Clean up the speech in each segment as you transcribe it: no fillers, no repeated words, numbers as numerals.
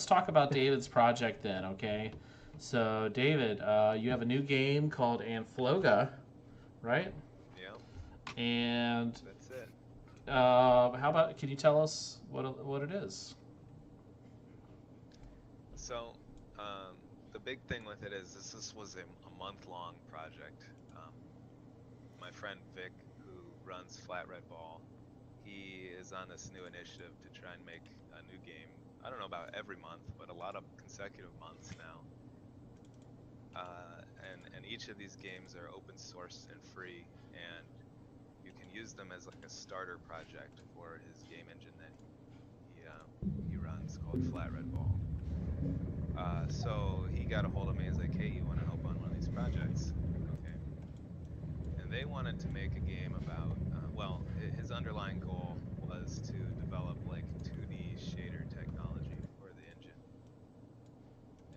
let's talk about David's project then, okay? So, David, you have a new game called Anfloga, right? Yep, And that's it. how about can you tell us what it is? So, the big thing with it is this was a month-long project. Um, my friend Vic, who runs FlatRedBall, he is on this new initiative to try and make a new game. I don't know about every month, but a lot of consecutive months now. And each of these games are open source and free, and you can use them as like a starter project for his game engine that he runs called FlatRedBall. So he got a hold of me. He's like, "Hey, you want to help on one of these projects?" Okay. And they wanted to make a game about, well, his underlying goal was to develop like 2D shader technology for the engine.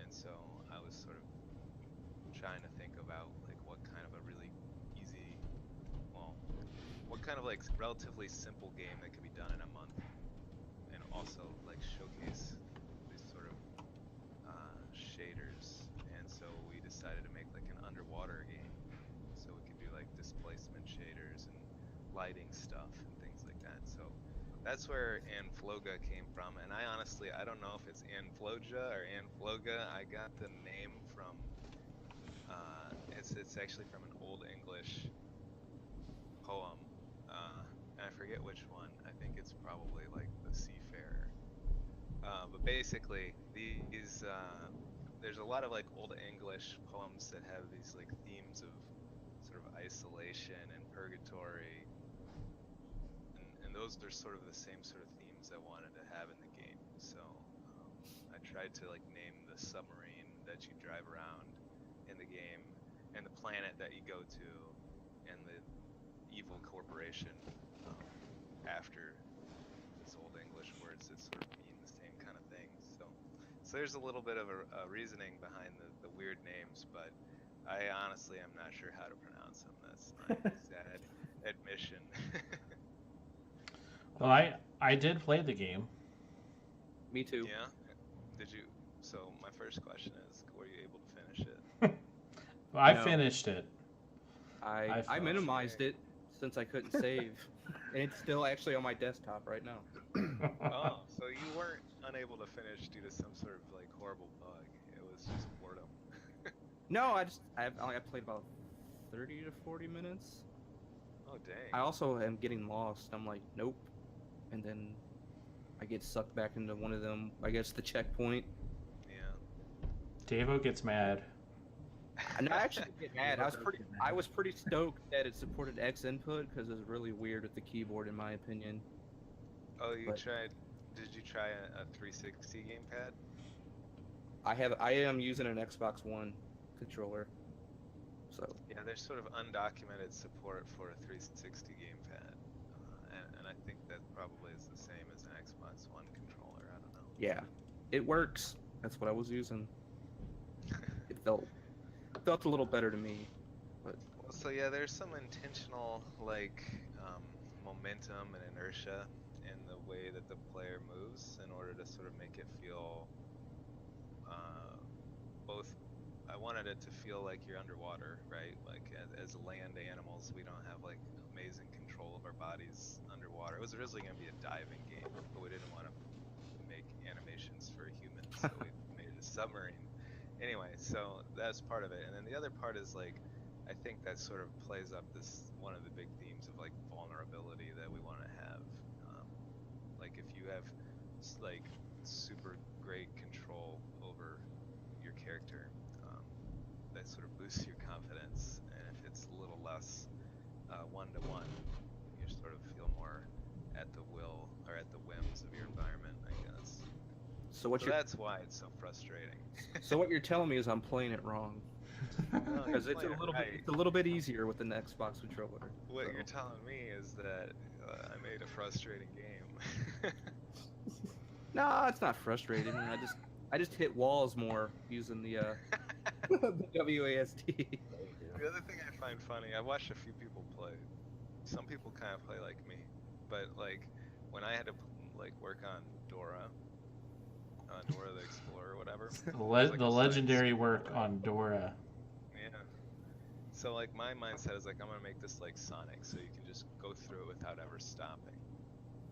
And so I was sort of trying to think about like what kind of a really easy, well, what kind of like relatively simple game that could be done in a month, and also like showcase these sort of shaders. And so we decided to make like an underwater game. So we could do like displacement shaders and lighting stuff and things like that. So that's where Anfloga came from. And I honestly, I don't know if it's Anfloga or Anfloga. I got the name from, it's actually from an old English poem. And I forget which one. I think it's probably like the Seafarer. But basically, there's a lot of like old English poems that have these like themes of sort of isolation and purgatory, and those are sort of the same sort of themes I wanted to have in the game. So I tried to like name the submarine that you drive around in the game, and the planet that you go to, and the evil corporation um, after these old English words that sort of mean the same kind of thing. So there's a little bit of a reasoning behind the weird names, but I honestly am not sure how to pronounce them. That's my sad admission. Well, I did play the game. Me too. Yeah. Did you? So my first question is, were you able to finish it? I No, finished it. I I I minimized Okay. it since I couldn't save, and it's still actually on my desktop right now. Oh, so you weren't unable to finish due to some sort of like horrible bug. It was just boredom. No, I played about 30 to 40 minutes. Oh, I dang. also am getting lost. I'm like, nope, and then I get sucked back into one of them. I guess the checkpoint. Yeah. Davo gets mad. And I actually didn't get mad. Devo does get I mad. was pretty stoked that it supported X input because it's really weird with the keyboard, in my opinion. Oh, you But tried. Did you try a 360 gamepad? I am using an Xbox One controller, so Yeah, there's sort of undocumented support for a 360 gamepad, and I think that probably is the same as an Xbox One controller. I don't know. yeah, it works. That's what I was using. It felt a little better to me, but Well, so yeah, there's some intentional like momentum and inertia in the way that the player moves in order to sort of make it feel uh, both. I wanted it to feel like you're underwater, right? Like as land animals, we don't have like amazing control of our bodies underwater. It was originally going to be a diving game, but we didn't want to make animations for humans, so we made it a submarine. Anyway, so that's part of it, and then the other part is like, I think that sort of plays up this one of the big themes of like vulnerability that we want to have. Um, like if you have like super great control over your character, that sort of boosts your confidence, and if it's a little less one to one, you sort of feel more at the will or at the whims of your environment, I guess. so what So you're that's why it's so frustrating. so what you're telling me is I'm playing it wrong No, you're because playing it right. it's a little bit easier with an Xbox controller. What you're So telling me is that I made a frustrating game. no, it's not frustrating. I just hit walls more using the the WASD. Yeah, you do. The other thing I find funny, I watched a few people play. Some people kind of play like me, but like when I had to like work on Dora the over. There's like The a side legendary work scroll. on Dora. Yeah. So like my mindset is like I'm gonna make this like Sonic, so you can just go through it without ever stopping,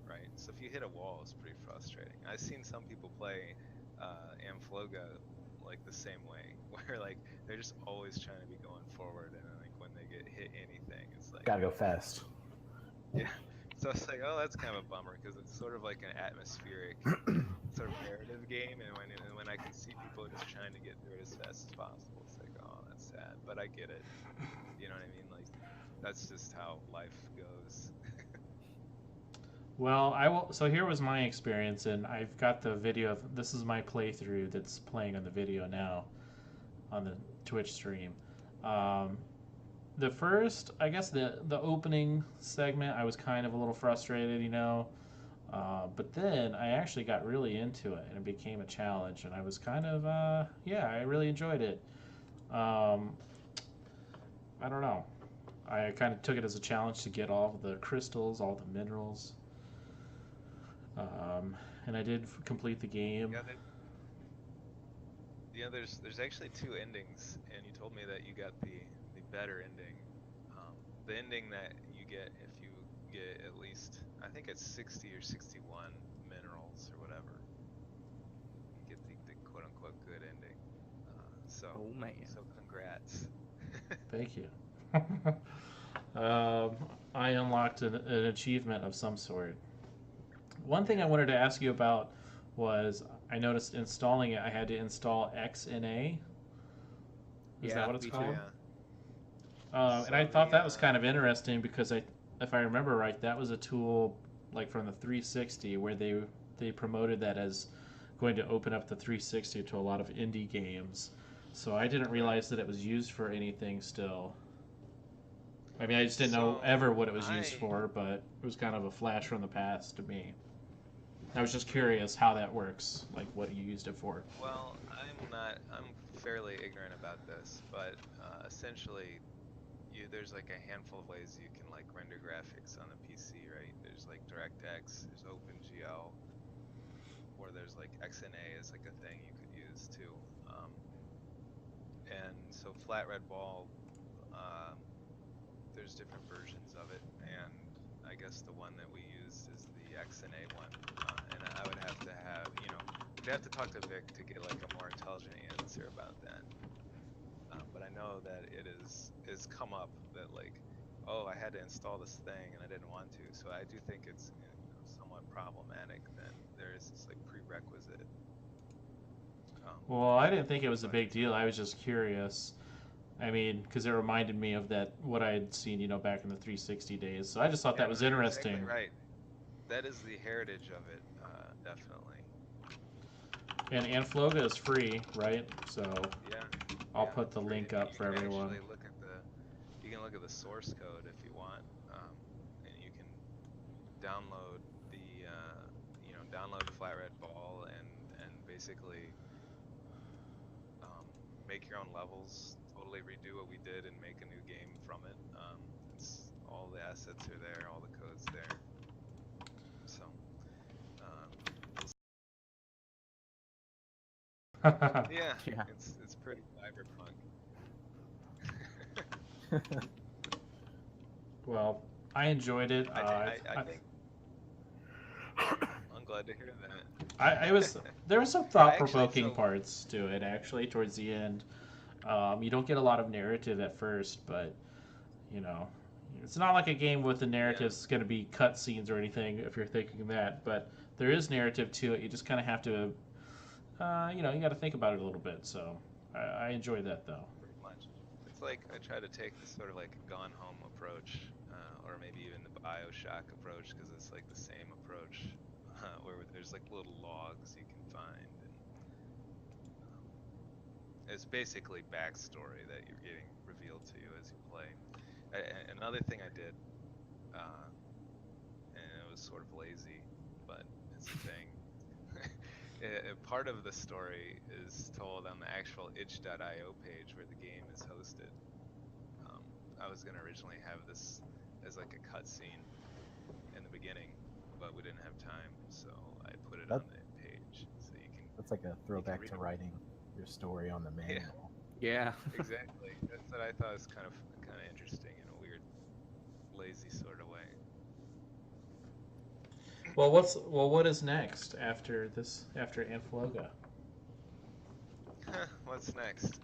right? So if you hit a wall, it's pretty frustrating. I've seen some people play Anfloga like the same way, where like they're just always trying to be going forward, and then, like when they get hit anything, it's like Gotta go fast. yeah. So it's like, oh, that's kind of a bummer because it's sort of like an atmospheric sort of narrative game, and when I can see people just trying to get through it as fast as possible, it's like, oh, that's sad, but I get it. You know what I mean? Like, that's just how life goes. Well, I will. So here was my experience, and I've got the video of this is my playthrough that's playing on the video now on the Twitch stream. Um, the first, I guess the opening segment, I was kind of a little frustrated, but then I actually got really into it, and it became a challenge, and I was kind of yeah, I really enjoyed it. Um, I don't know. I kind of took it as a challenge to get all the crystals, all the minerals. And I did complete the game. There's actually two endings, and you told me that you got the better ending. The ending that you get if you get at least, I think it's 60 or 61 minerals or whatever. You get the quote unquote good ending. Oh man. So congrats. Thank you. I unlocked an achievement of some sort. One thing I wanted to ask you about was I noticed installing it, I had to install XNA. Is that what it's me called? too. Yeah. And I thought that was kind of interesting because if I remember right, that was a tool like from the 360 where they promoted that as going to open up the 360 to a lot of indie games. So I didn't realize that it was used for anything still. I mean, I just didn't know ever what it was used for, but it was kind of a flash from the past to me. I was just curious how that works, like what you used it for. Well, I'm fairly ignorant about this, but essentially, there's like a handful of ways you can like render graphics on a PC, right? There's like DirectX, there's OpenGL, or there's like XNA is like a thing you could use too. And so FlatRedBall, there's different versions of it, and I guess the one that we use is the XNA one. And I would have to we'd have to talk to Vic to get like a more intelligent answer about that. But I know that it's come up that like, oh, I had to install this thing and I didn't want to. So I do think it's somewhat problematic that there is this like prerequisite. Well, I didn't think it was a big deal. I was just curious. I mean, because it reminded me of what I had seen, back in the 360 days. So I just thought that was interesting. Exactly right. That is the heritage of it, definitely. And Anfloga is free, right? So yeah, I'll put the link up for everyone. You can look at the source code if you want, and you can download download FlatRedBall and basically make your own levels, totally redo what we did and make a new game from it. It's all the assets are there, all the codes there. So, yeah, it's pretty cyberpunk. Well, I enjoyed it. I think I'm glad to hear that. There were some thought-provoking parts to it actually towards the end. You don't get a lot of narrative at first, but it's not like a game with the narrative's going to be cutscenes or anything if you're thinking that. But there is narrative to it. You just kind of have to, you got to think about it a little bit. So I enjoyed that though. Pretty much. It's like I try to take this sort of like Gone Home approach, or maybe even the BioShock approach, because it's like the same approach, where there's like little logs you can find, and it's basically backstory that you're getting revealed to you as you play. Another thing I did, and it was sort of lazy, but it's a thing. Part of the story is told on the actual itch.io page where the game is hosted. I was going to originally have this as like a cutscene in the beginning, but we didn't have time, so I put it on the page so you can That's like a You can throwback read to them. writing your story on the Yeah, manual. Yeah. exactly. That's what I thought was kind of interesting in a weird, lazy sort of way. Well, what is next after this? After Anfloga? What's next?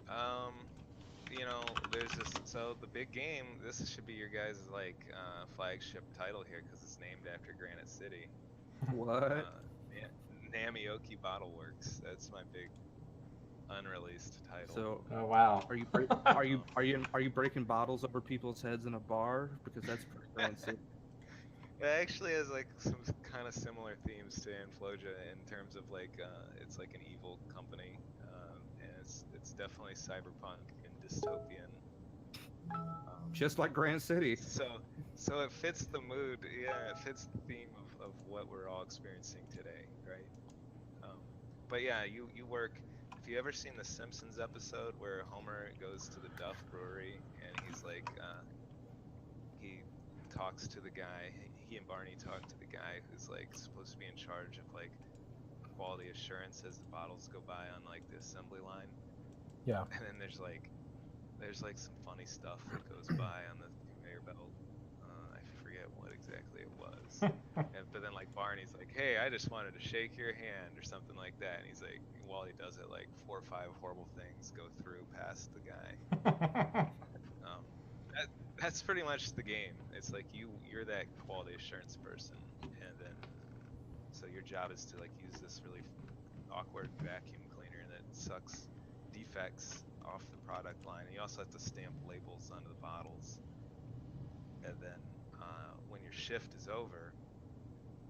There's this. So the big game. This should be your guys' like flagship title here because it's named after Granite City. What? Namioki Bottle Works. That's my big unreleased title. So Oh wow. are you are you breaking bottles over people's heads in a bar? Because that's pretty Grand City. It actually has like some kind of similar themes to Anfloga in terms of like it's like an evil company, and it's definitely cyberpunk and dystopian. Just like Grand City. So it fits the mood, yeah, it fits the theme of what we're all experiencing today, right? But yeah, you work. If you ever seen the Simpsons episode where Homer goes to the Duff Brewery and he's like, he talks to the guy. He and Barney talk to the guy who's like supposed to be in charge of like quality assurance as the bottles go by on like the assembly line. Yeah. And then there's like some funny stuff that goes by on the conveyor belt. I forget what exactly it was. But then like Barney's like, "Hey, I just wanted to shake your hand" or something like that. And he's like, while he does it, like 4 or 5 horrible things go through past the guy. Um, that's pretty much the game. It's like you're that quality assurance person, and then so your job is to like use this really awkward vacuum cleaner that sucks defects off the product line, and you also have to stamp labels onto the bottles. And then when your shift is over,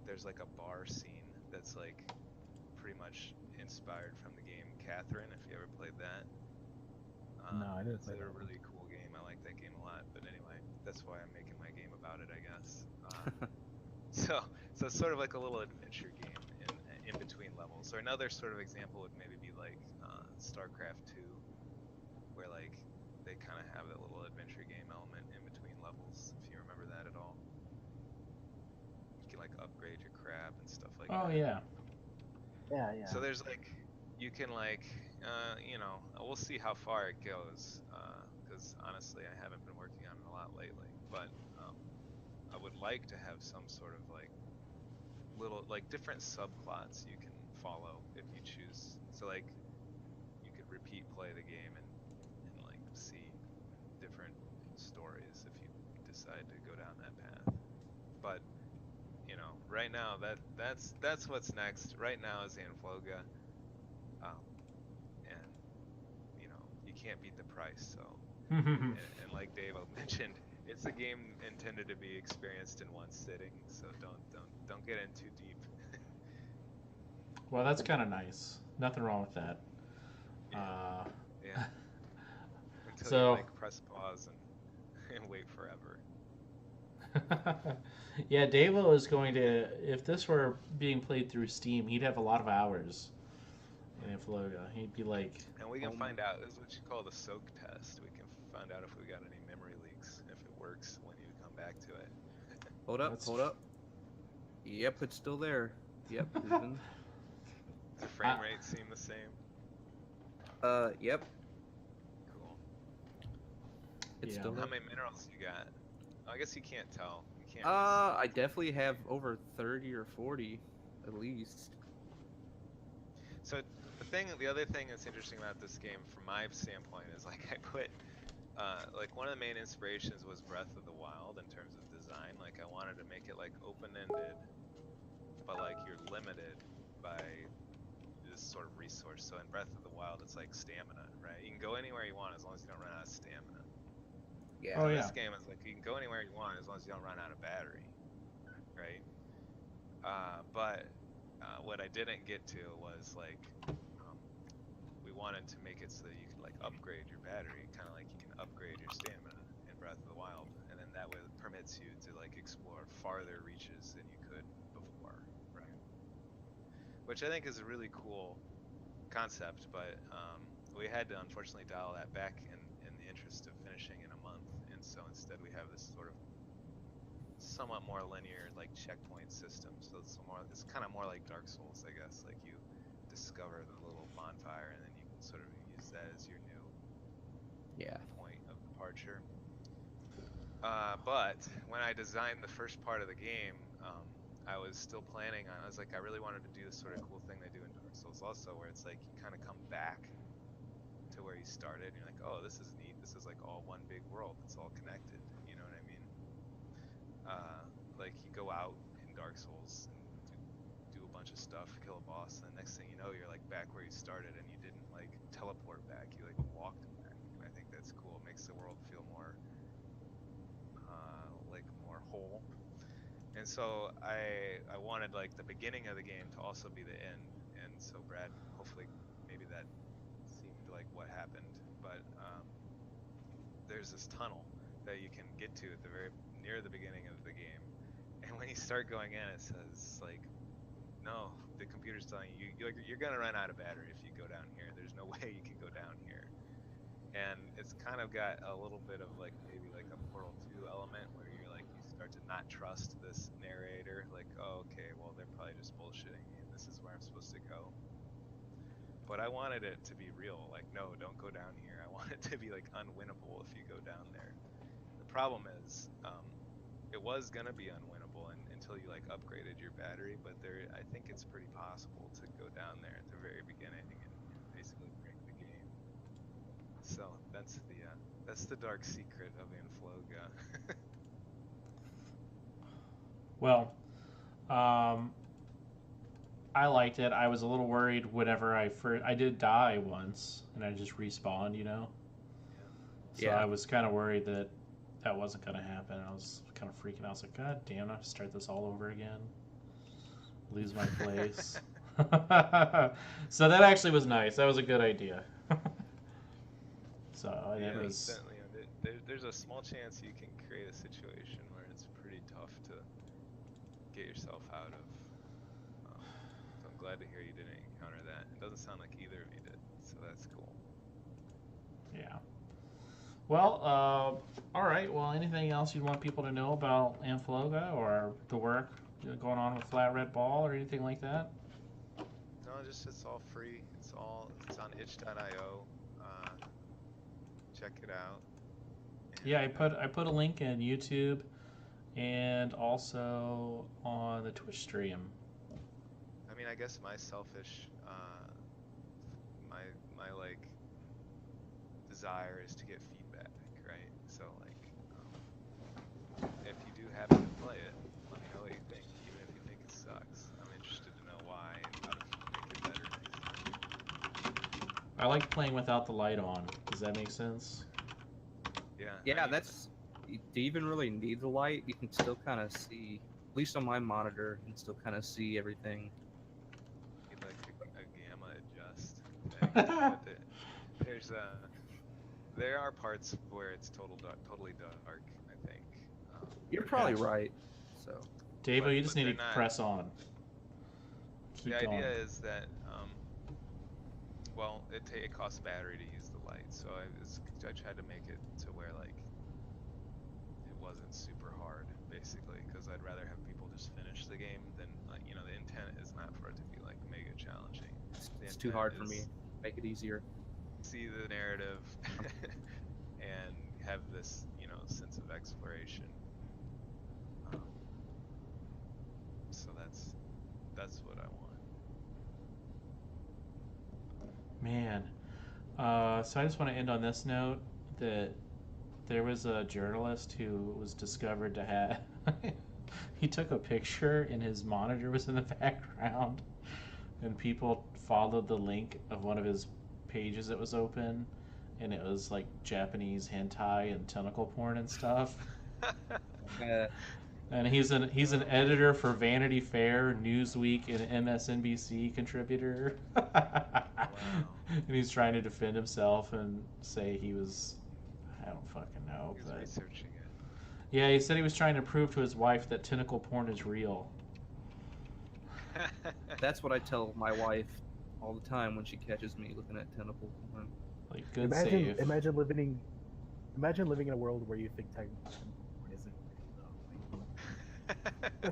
there's like a bar scene that's like pretty much inspired from the game Catherine, if you ever played that. No, I didn't It's play a that one. really cool game. I like that game a lot. But anyway, that's why I'm making my game about it, I guess. So it's sort of like a little adventure game in between levels. Or another sort of example would maybe be like StarCraft 2, where like they kind of have that little adventure game element in between levels. If you remember that at all, you can like upgrade your crab and stuff like Oh that. yeah. Yeah, yeah. So there's like you can like we'll see how far it goes because honestly I haven't been working on it a lot lately, but I would like to have some sort of like little like different subplots you can follow if you choose. So like you could repeat play the game and like see different stories if you decide to go down that path. But right now that's what's next. Right now is Anfloga, and you can't beat the price. So and like Dave mentioned, it's a game intended to be experienced in one sitting. So don't get in too deep. Well, that's kind of nice. Nothing wrong with that. Yeah, yeah. Until you So like press pause and wait forever. yeah, Davo is going to. If this were being played through Steam, he'd have a lot of hours in Anfloga. He'd be like, And we can Oh my. find out. This is what you call the soak test. We can find out if we got any memory leaks, if it works when you come back to it. Hold up, "That's hold up. Yep, it's still there. Yep, moving. Does the frame rate seem the same? Yep, Cool. it's Yeah. still How there. many minerals you got? Oh, I guess you can't tell. You can't. I definitely have over 30 or 40, at least. So the other thing that's interesting about this game, from my standpoint, is like I put, like one of the main inspirations was Breath of the Wild in terms of design. Like I wanted to make it like open-ended, but like you're limited by this sort of resource. So in Breath of the Wild, it's like stamina, right? You can go anywhere you want as long as you don't run out of stamina. Yeah. oh So yeah, this game is like you can go anywhere you want as long as you don't run out of battery, right? But what I didn't get to was like we wanted to make it so that you could like upgrade your battery, kind of like you can upgrade your stamina in Breath of the Wild, and then that way it permits you to like explore farther reaches than you could before, right? Which I think is a really cool concept, but we had to unfortunately dial that back in the interest of finishing in a month, and so instead we have this sort of somewhat more linear like checkpoint system. So it's kind of more like Dark Souls, I guess. Like you discover the little bonfire, and then you can sort of use that as your new point of departure. But when I designed the first part of the game, I was still planning on. I was like, I really wanted to do this sort of cool thing they do in Dark Souls, also, where it's like you kind of come back to where you started. And you're like, oh, this is neat. This is like all one big world. It's all connected. You know what I mean? Like you go out in Dark Souls and do a bunch of stuff, kill a boss, and the next thing you know, you're like back where you started, and you didn't like teleport back. You like walked back, and I think that's cool. It makes the world feel more like more whole. And so I wanted like the beginning of the game to also be the end. And so Brad, hopefully maybe that seemed like what happened. But there's this tunnel that you can get to at the very near the beginning of the game. And when you start going in, it says like, no, the computer's telling you you're gonna run out of battery if you go down here. There's no way you can go down here. And it's kind of got a little bit of like maybe like a Portal 2 element where you're like you start to not trust this narrator, like, oh, okay, well they're probably just bullshitting me and this is where I'm supposed to go. But I wanted it to be real, like, no, don't go down here. I want it to be like unwinnable if you go down there. The problem is, it was gonna be unwinnable until you like upgraded your battery, but I think it's pretty possible to go down there at the very beginning and basically break the game. So that's the dark secret of Anfloga. Well, I liked it. I was a little worried whenever I did die once, and I just respawned, you know? So Yeah. I was kind of worried that wasn't going to happen. I was kind of freaking out. I was like, God damn, I have to start this all over again. Lose my place. So that actually was nice. That was a good idea. So Yeah, it was... there's a small chance you can create a situation where it's pretty tough to get yourself out of. So I'm glad to hear you didn't encounter that. It doesn't sound like either of you did, so that's cool. Yeah. Well, all right. Well, anything else you'd want people to know about Anfloga or the work going on with FlatRedBall or anything like that? No, just it's all free. It's on itch.io. Check it out. And, Yeah, I put a link in YouTube and also on the Twitch stream. I mean, I guess my selfish, my like desire is to get feedback, right? So like, if you do happen to play it, let me know what you think, even if you think it sucks. I'm interested to know why and how to make it better next time. I like playing without the light on. Does that make sense? Yeah. Yeah, do you even really need the light? You can still kind of see, at least on my monitor, you can still kind of see everything. Need like a gamma adjust thing. But there are parts where it's totally dark, I think. You're probably right. So, Davo, you just need to press on. The idea is that, well, it costs battery to use the light, so I tried to make it to where like it wasn't super hard, basically, because I'd rather have people just finish the game than like, you know, the intent is not for it to be like mega challenging. it's too hard for me. Make it easier. See the narrative and have this, you know, sense of exploration. So that's what I want. Man. So I just want to end on this note that there was a journalist who was discovered to have he took a picture and his monitor was in the background and people followed the link of one of his pages that was open and it was like Japanese hentai and tentacle porn and stuff. And he's an editor for Vanity Fair, Newsweek, and MSNBC contributor. Wow. And he's trying to defend himself and say he was, I don't fucking know. He was researching it. Yeah, he said he was trying to prove to his wife that tentacle porn is real. That's what I tell my wife all the time when she catches me looking at tentacle porn. Like, good save. Imagine living in a world where you think tentacle porn isn't real, though.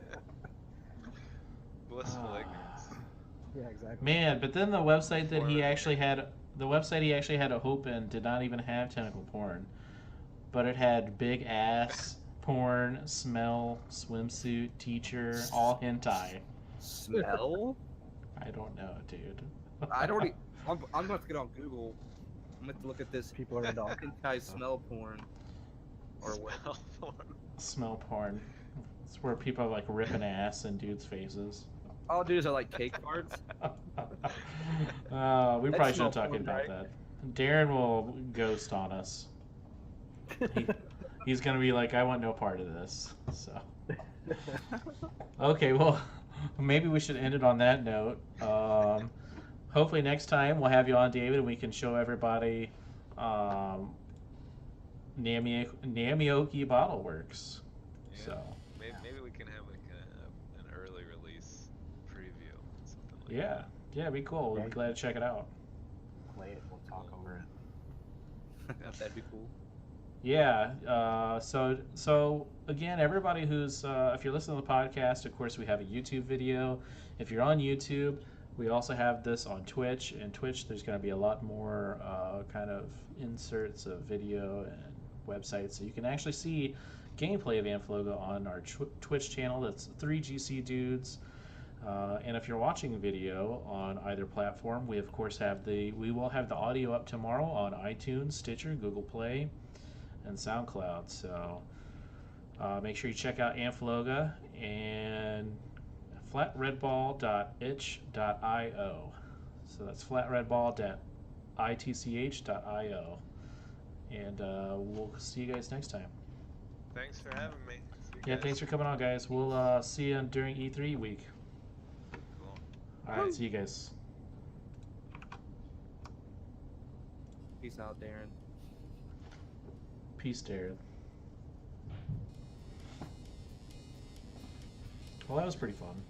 Blissful ignorance. Yeah, exactly. Man, but then the website that Before he the actually internet. had, the website he actually had to open did not even have tentacle porn, but it had big ass porn, smell, swimsuit, teacher, all hentai. Smell? I don't know, dude. I don't. I'm going to get on Google. I'm going to look at this People are into all kinds hentai of stuff. smell porn. Or what? Smell porn. Smell porn. It's where people are like ripping ass in dudes' faces. All dudes are like cake farts. We That's probably smell shouldn't talk porn, about right? that. Darren will ghost on us. He's gonna be like, I want no part of this. So, okay, well, maybe we should end it on that note. Hopefully next time we'll have you on, David, and we can show everybody Namioki Bottle Works. Yeah. So, Maybe we can have like an early release preview, something like yeah, that. yeah, it'd be cool. We'd Yeah. be glad to check it out. Play it. We'll talk over it. That'd be cool. Yeah. So again, everybody who's if you're listening to the podcast, of course we have a YouTube video. If you're on YouTube, we also have this on Twitch. And Twitch, there's going to be a lot more kind of inserts of video and websites, so you can actually see gameplay of Anfloga on our Twitch channel. That's 3GC Dudes. And if you're watching video on either platform, we of course we will have the audio up tomorrow on iTunes, Stitcher, Google Play, and SoundCloud. So make sure you check out Anfloga and FlatRedBall.itch.io. So that's FlatRedBall.itch.io. And we'll see you guys next time. Thanks for having me. See you Yeah, guys. thanks for coming on, guys. We'll see you during E3 week. Cool. All right, see you guys. Peace out, Darren. Peace, Darren. Well, that was pretty fun.